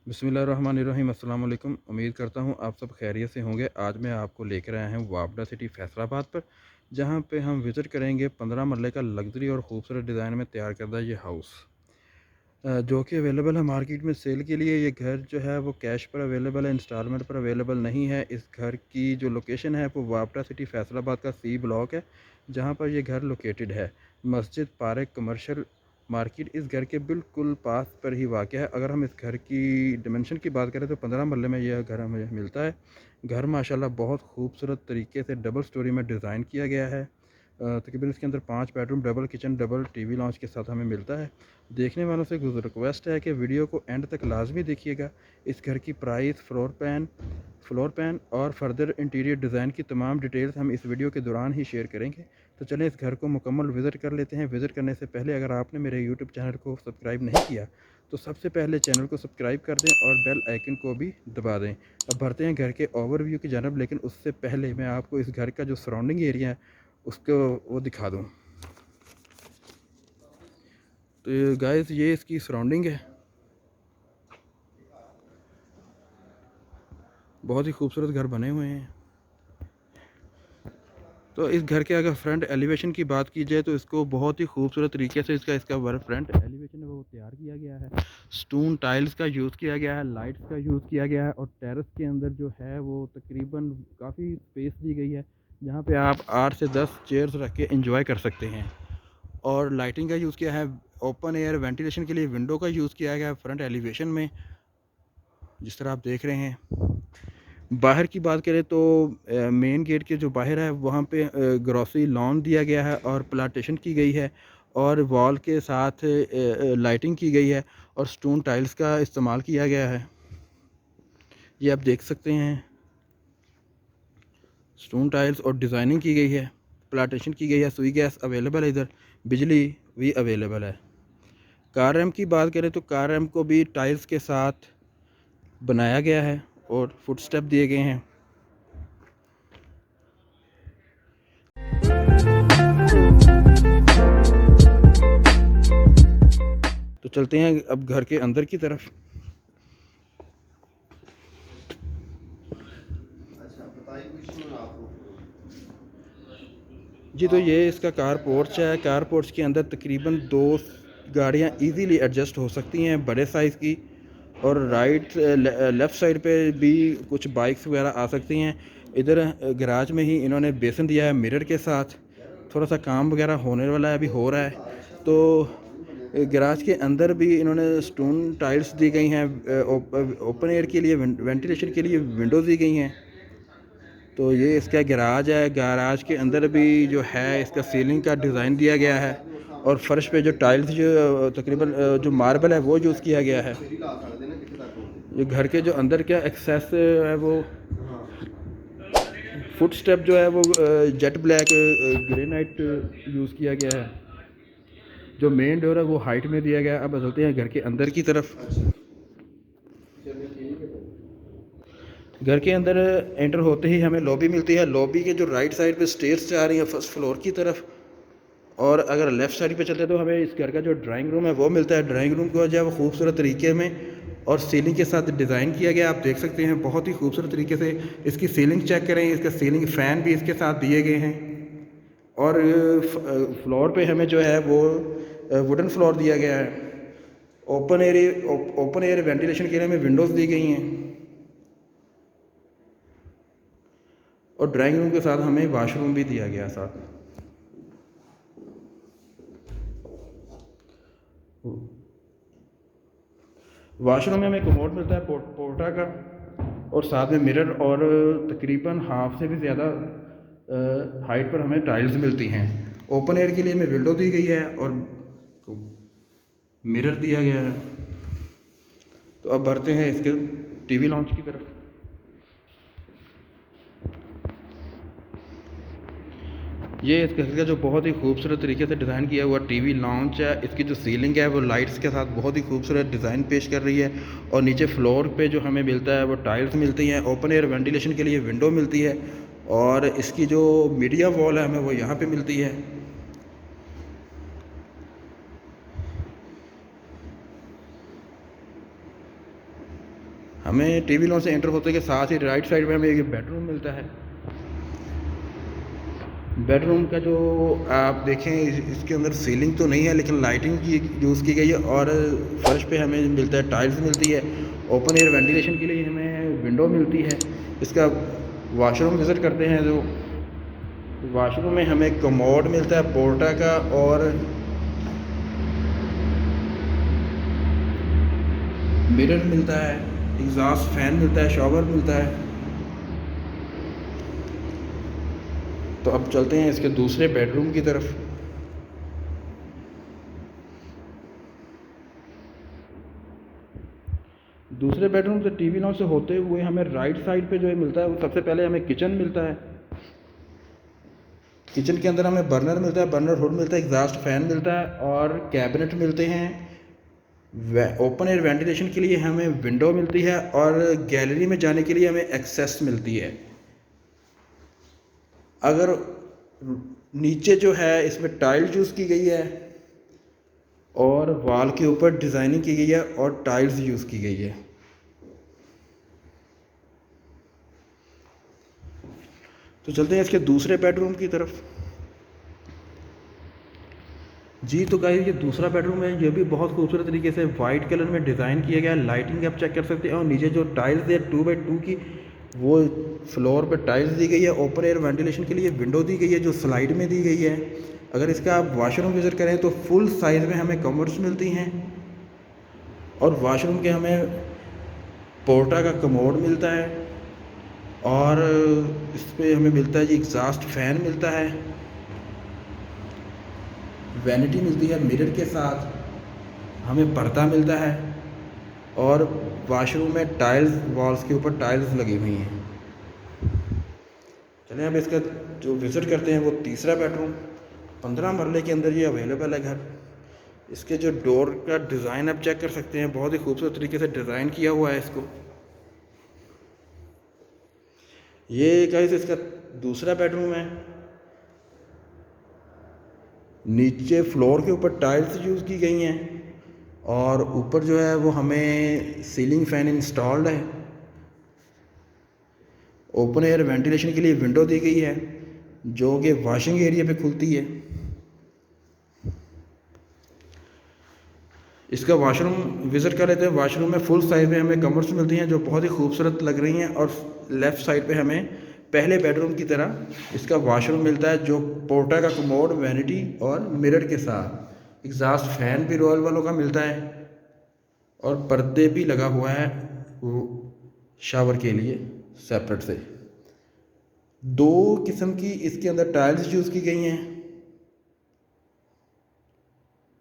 बिस्मिल्लाहिर्रहमानिर्रहीम। अस्सलाम वालेकुम। उम्मीद करता हूँ आप सब खैरियत से होंगे। आज मैं आपको लेकर आया हूँ वापडा सिटी फैसलाबाद पर, जहाँ पे हम विज़िट करेंगे 15 मरले का लग्जरी और ख़ूबसूरत डिज़ाइन में तैयार करदा ये हाउस, जो कि अवेलेबल है मार्केट में सेल के लिए। ये घर जो है वो कैश पर अवेलेबल है, इंस्टॉलमेंट पर अवेलेबल नहीं है। इस घर की जो लोकेशन है वो वापडा सिटी फैसलाबाद का सी ब्लॉक है, जहाँ पर ये घर लोकेटेड है। मस्जिद, पार्क, कमर्शियल मार्केट इस घर के बिल्कुल पास पर ही वाक़ है। अगर हम इस घर की डिमेंशन की बात करें तो 15 मरले में यह घर हमें मिलता है। घर माशाल्लाह बहुत खूबसूरत तरीके से डबल स्टोरी में डिज़ाइन किया गया है। तकरीबन इसके अंदर 5 bedroom, double kitchen, double TV launch के साथ हमें मिलता है। देखने वालों से रिक्वेस्ट है कि वीडियो को एंड तक लाजमी देखिएगा। इस घर की प्राइस, फ्लोर प्लान और फर्दर इंटीरियर डिज़ाइन की तमाम डिटेल्स हम इस वीडियो के दौरान ही शेयर करेंगे। तो चलें इस घर को मुकम्मल विज़िट कर लेते हैं। विज़िट करने से पहले अगर आपने मेरे यूट्यूब चैनल को सब्सक्राइब नहीं किया तो सबसे पहले चैनल को सब्सक्राइब कर दें और बेल आइकन को भी दबा दें। अब बढ़ते हैं घर के ओवरव्यू की जानब, लेकिन उससे पहले मैं आपको इस घर का जो सराउंडिंग एरिया है उसको वो दिखा दूँ। तो गाइस ये इसकी सराउंडिंग है, बहुत ही खूबसूरत घर बने हुए हैं। तो इस घर के अगर फ्रंट एलिवेशन की बात की जाए तो इसको बहुत ही खूबसूरत तरीके से इसका फ्रंट एलिवेशन है वो तैयार किया गया है। स्टोन टाइल्स का यूज़ किया गया है, लाइट्स का यूज़ किया गया है और टेरेस के अंदर जो है वो तकरीबन काफ़ी स्पेस दी गई है, जहाँ पे आप 8 से 10 चेयर्स रख के एंजॉय कर सकते हैं। और लाइटिंग का यूज़ किया है, ओपन एयर वेंटिलेशन के लिए विंडो का यूज़ किया गया है फ्रंट एलिवेशन में, जिस तरह आप देख रहे हैं। बाहर की बात करें तो मेन गेट के जो बाहर है वहाँ पे ग्रॉसरी लॉन दिया गया है और प्लांटेशन की गई है और वॉल के साथ लाइटिंग की गई है और स्टोन टाइल्स का इस्तेमाल किया गया है। ये आप देख सकते हैं, स्टोन टाइल्स और डिज़ाइनिंग की गई है, प्लांटेशन की गई है। सुई गैस अवेलेबल है, इधर बिजली भी अवेलेबल है। कार रैम्प की बात करें तो कार रैम्प को भी टाइल्स के साथ बनाया गया है और फुट स्टेप दिए गए हैं। तो चलते हैं अब घर के अंदर की तरफ। जी, तो ये इसका कार पोर्च है। कार पोर्च के अंदर तकरीबन 2 गाड़ियाँ इजीली एडजस्ट हो सकती हैं, बड़े साइज़ की। और लेफ़्ट साइड पे भी कुछ बाइक्स वगैरह आ सकती हैं। इधर गैराज में ही इन्होंने बेसन दिया है मिरर के साथ। थोड़ा सा काम वगैरह होने वाला है, अभी हो रहा है। तो गैराज के अंदर भी इन्होंने स्टोन टाइल्स दी गई हैं। ओपन एयर के लिए, वेंटिलेशन के लिए विंडोज़ दी गई हैं। तो ये इसका गैराज है। गैराज के अंदर भी जो है इसका सीलिंग का डिज़ाइन दिया गया है और फर्श पे जो टाइल्स जो तकरीबन जो मार्बल है वो यूज़ किया गया है। ये घर के जो अंदर का एक्सेस है वो फुट स्टेप जो है वो जेट ब्लैक ग्रेनाइट यूज़ किया गया है। जो मेन डोर है वो हाइट में दिया गया है। अब बदलते हैं घर के अंदर की तरफ। घर के अंदर एंटर होते ही हमें लॉबी मिलती है। लॉबी के जो राइट साइड पे स्टेयर्स जा रही हैं फर्स्ट फ्लोर की तरफ, और अगर लेफ़्ट साइड पे चलते हैं तो हमें इस घर का जो ड्राइंग रूम है वो मिलता है। ड्राइंग रूम को जो है वो खूबसूरत तरीके में और सीलिंग के साथ डिज़ाइन किया गया, आप देख सकते हैं बहुत ही खूबसूरत तरीके से। इसकी सीलिंग चेक करें, इसका सीलिंग फ़ैन भी इसके साथ दिए गए हैं। और फ्लोर पे हमें जो है वो वुडन फ्लोर दिया गया है। ओपन एयर वेंटिलेशन के लिए हमें विंडोज़ दी गई हैं और ड्राइंग रूम के साथ हमें वाशरूम भी दिया गया साथ में। वाशरूम में हमें कमोड मिलता है पोर्टा का, और साथ में मिरर, और तकरीबन हाफ से भी ज़्यादा हाइट पर हमें टाइल्स मिलती हैं। ओपन एयर के लिए हमें विंडो दी गई है और मिरर दिया गया है। तो अब बढ़ते हैं इसके टीवी लॉन्च की तरफ। ये इस घर का जो बहुत ही खूबसूरत तरीके से डिज़ाइन किया हुआ टीवी लॉन्च है। इसकी जो सीलिंग है वो लाइट्स के साथ बहुत ही खूबसूरत डिज़ाइन पेश कर रही है। और नीचे फ्लोर पे जो हमें मिलता है वो टाइल्स मिलती हैं। ओपन एयर वेंटिलेशन के लिए विंडो मिलती है और इसकी जो मीडिया वॉल है हमें वो यहाँ पे मिलती है। हमें टीवी लॉन्च से एंटर होते के साथ ही राइट साइड में हमें एक बेडरूम मिलता है। बेडरूम का जो आप देखें इसके अंदर सीलिंग तो नहीं है, लेकिन लाइटिंग की यूज़ की गई है और फर्श पे हमें मिलता है, टाइल्स मिलती है। ओपन एयर वेंटिलेशन के लिए हमें विंडो मिलती है। इसका वॉशरूम विज़िट करते हैं। जो वॉशरूम में हमें कमोड मिलता है पोर्टा का, और मिरर मिलता है, एग्जॉस्ट फैन मिलता है, शॉवर मिलता है। तो अब चलते हैं इसके दूसरे बेडरूम की तरफ। दूसरे बेडरूम से टीवी लॉन्च से होते हुए हमें राइट साइड पे जो है मिलता है, वो सबसे पहले हमें किचन मिलता है। किचन के अंदर हमें बर्नर मिलता है, बर्नर हुड मिलता है, एग्जॉस्ट फैन मिलता है और कैबिनेट मिलते हैं। ओपन एयर वेंटिलेशन के लिए हमें विंडो मिलती है और गैलरी में जाने के लिए हमें एक्सेस मिलती है। अगर नीचे जो है इसमें टाइल यूज़ की गई है और वॉल के ऊपर डिज़ाइनिंग की गई है और टाइल्स यूज़ की गई है। तो चलते हैं इसके दूसरे बेडरूम की तरफ। जी तो गाइस ये दूसरा बेडरूम है, ये भी बहुत खूबसूरत तरीके से वाइट कलर में डिज़ाइन किया गया है। लाइटिंग आप चेक कर सकते हैं और नीचे जो टाइल्स है 2x2 की, वो फ्लोर पे टाइल्स दी गई है। ओपन एयर वेंटिलेशन के लिए विंडो दी गई है जो स्लाइड में दी गई है। अगर इसका आप वाशरूम विज़िट करें तो फुल साइज़ में हमें कमोड्स मिलती हैं और वाशरूम के हमें पोर्टा का कमोड मिलता है और इस पर हमें मिलता है जी एग्जॉस्ट फैन मिलता है, वैनिटी मिलती है मिरर के साथ, हमें पर्दा मिलता है और वाशरूम में टाइल्स, वॉल्स के ऊपर टाइल्स लगी हुई हैं। चलिए अब इसका जो विज़िट करते हैं वो तीसरा बेडरूम। 15 मरले के अंदर ये अवेलेबल है घर। इसके जो डोर का डिज़ाइन आप चेक कर सकते हैं, बहुत ही खूबसूरत तरीके से डिज़ाइन किया हुआ है इसको। ये गाइस इसका दूसरा बेडरूम है। नीचे फ्लोर के ऊपर टाइल्स यूज़ की गई हैं और ऊपर जो है वो हमें सीलिंग फैन इंस्टॉल्ड है। ओपन एयर वेंटिलेशन के लिए विंडो दी गई है जो कि वॉशिंग एरिया पे खुलती है। इसका वॉशरूम विज़िट कर लेते हैं। वॉशरूम में फुल साइज़ में हमें कमर्स मिलती हैं जो बहुत ही खूबसूरत लग रही हैं और लेफ़्ट साइड पे हमें पहले बेडरूम की तरह इसका वॉशरूम मिलता है जो पोर्टा का कमोड, वैनिटी और मिरर के साथ। एग्जॉस्ट फैन भी रॉयल वालों का मिलता है और पर्दे भी लगा हुआ है वो शावर के लिए सेपरेट से। 2 किस्म की इसके अंदर टाइल्स यूज़ की गई हैं,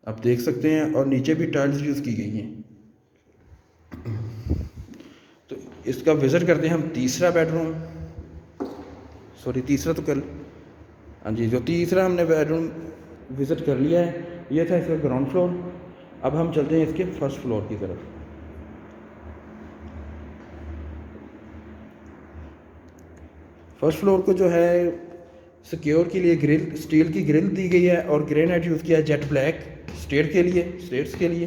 आप देख सकते हैं, और नीचे भी टाइल्स यूज़ की गई हैं। तो इसका विज़िट करते हैं हम तीसरा बेडरूम। सॉरी तीसरा तो कर, हाँ जी, जो तीसरा हमने बेडरूम विज़िट कर लिया है, ये था इसका ग्राउंड फ्लोर। अब हम चलते हैं इसके फर्स्ट फ्लोर की तरफ। फर्स्ट फ्लोर को जो है सिक्योर के लिए ग्रिल, स्टील की ग्रिल दी गई है और ग्रेनाइट यूज़ किया है जेट ब्लैक स्टेट्स के लिए।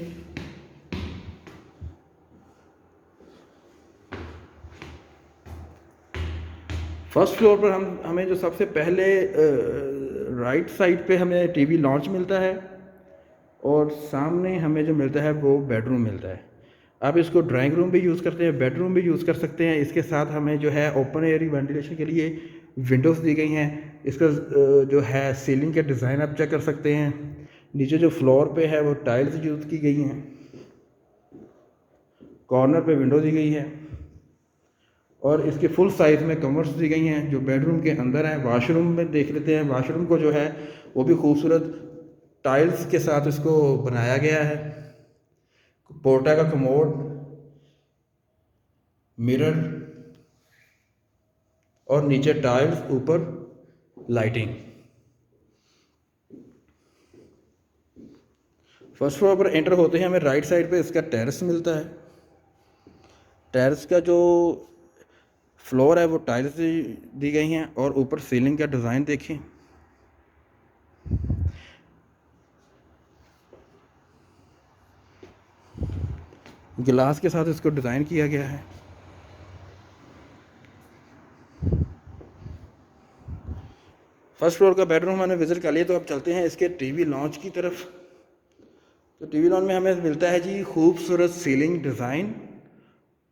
फर्स्ट फ्लोर पर हमें जो सबसे पहले राइट साइड पे हमें टीवी लॉन्च मिलता है और सामने हमें जो मिलता है वो बेडरूम मिलता है। आप इसको ड्राइंग रूम भी यूज़ करते हैं, बेडरूम भी यूज़ कर सकते हैं। इसके साथ हमें जो है ओपन एयर वेंटिलेशन के लिए विंडोज़ दी गई हैं। इसका जो है सीलिंग के डिज़ाइन आप चेक कर सकते हैं। नीचे जो फ्लोर पे है वो टाइल्स यूज़ की गई हैं, कॉर्नर पे विंडो दी गई है और इसके फुल साइज़ में कमर्स दी गई हैं जो बेडरूम के अंदर है। वॉशरूम में देख लेते हैं। वॉशरूम को जो है वो भी खूबसूरत टाइल्स के साथ इसको बनाया गया है। पोर्टा का कमोड, मिरर और नीचे टाइल्स, ऊपर लाइटिंग। फर्स्ट फ्लोर पर एंटर होते हैं हमें राइट साइड पे इसका टेरेस मिलता है। टेरेस का जो फ्लोर है वो टाइल्स दी गई हैं और ऊपर सीलिंग का डिज़ाइन देखें। गिलास के साथ इसको डिज़ाइन किया गया है। फर्स्ट फ्लोर का बेडरूम हमने विज़िट कर लिया, तो अब चलते हैं इसके टीवी लॉन्च की तरफ। तो टीवी लॉन्च में हमें मिलता है जी खूबसूरत सीलिंग डिज़ाइन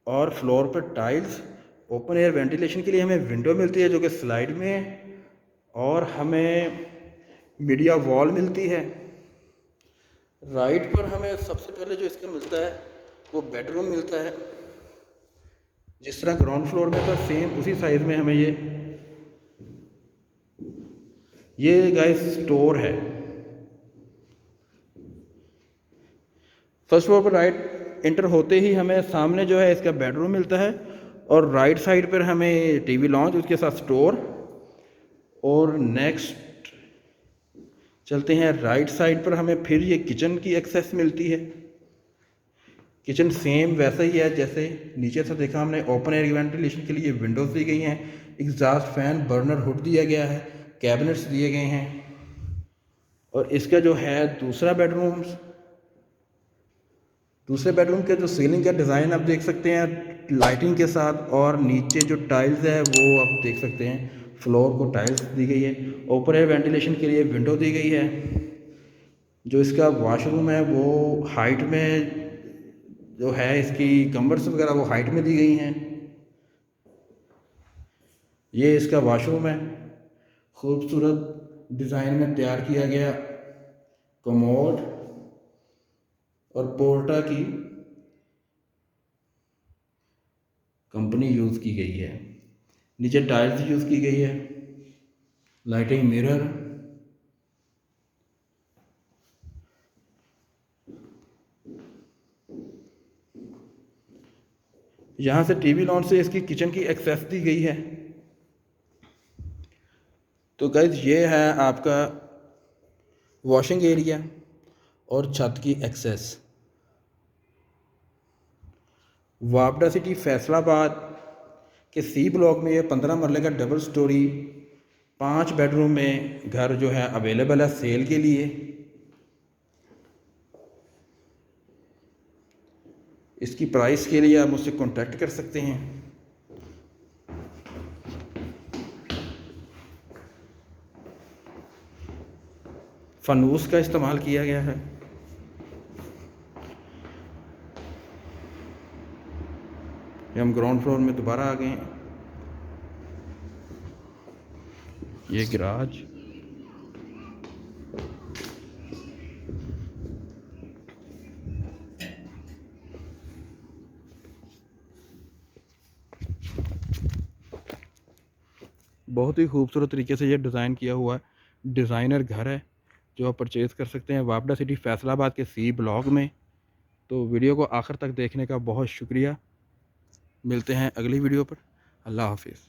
और फ्लोर पर टाइल्स। ओपन एयर वेंटिलेशन के लिए हमें विंडो मिलती है जो कि स्लाइड में है, और हमें मीडिया वॉल मिलती है। राइट पर हमें सबसे पहले जो इसका मिलता है वो बेडरूम मिलता है। जिस तरह ग्राउंड फ्लोर में था सेम उसी साइज़ में हमें ये गाइस स्टोर है। फर्स्ट फ्लोर पर राइट एंटर होते ही हमें सामने जो है इसका बेडरूम मिलता है, और राइट साइड पर हमें टीवी लॉन्च, उसके साथ स्टोर। और नेक्स्ट चलते हैं राइट साइड पर, हमें फिर ये किचन की एक्सेस मिलती है। किचन सेम वैसा ही है जैसे नीचे से देखा हमने। ओपन एयर वेंटिलेशन के लिए विंडोज़ दी गई हैं, एग्जॉस्ट फैन, बर्नर हुड दिया गया है, कैबिनेट्स दिए गए हैं। और इसका जो है दूसरे बेडरूम के जो सीलिंग का डिज़ाइन आप देख सकते हैं लाइटिंग के साथ, और नीचे जो टाइल्स है वो आप देख सकते हैं, फ्लोर को टाइल्स दी गई है। ओपन एयर वेंटिलेशन के लिए विंडो दी गई है। जो इसका वॉशरूम है वो हाइट में जो है, इसकी कम्बर्स वगैरह वो हाइट में दी गई हैं। ये इसका वॉशरूम है, खूबसूरत डिज़ाइन में तैयार किया गया। कमोड और पोर्टा की कंपनी यूज़ की गई है। नीचे टाइल्स यूज़ की गई है, लाइटिंग, मिरर। यहाँ से टीवी लॉन्च से इसकी किचन की एक्सेस दी गई है। तो गाइस ये है आपका वॉशिंग एरिया और छत की एक्सेस। वापडा सिटी फैसलाबाद के सी ब्लॉक में ये 15 मरले का डबल स्टोरी 5 बेडरूम में घर जो है अवेलेबल है सेल के लिए। इसकी प्राइस के लिए आप मुझसे कांटेक्ट कर सकते हैं। फनूस का इस्तेमाल किया गया है। हम ग्राउंड फ्लोर में दोबारा आ गए हैं। ये गैराज, बहुत ही खूबसूरत तरीके से ये डिज़ाइन किया हुआ है। डिज़ाइनर घर है जो आप परचेज़ कर सकते हैं वापडा सिटी फैसलाबाद के सी ब्लॉक में। तो वीडियो को आखिर तक देखने का बहुत शुक्रिया। मिलते हैं अगली वीडियो पर। अल्लाह हाफिज़।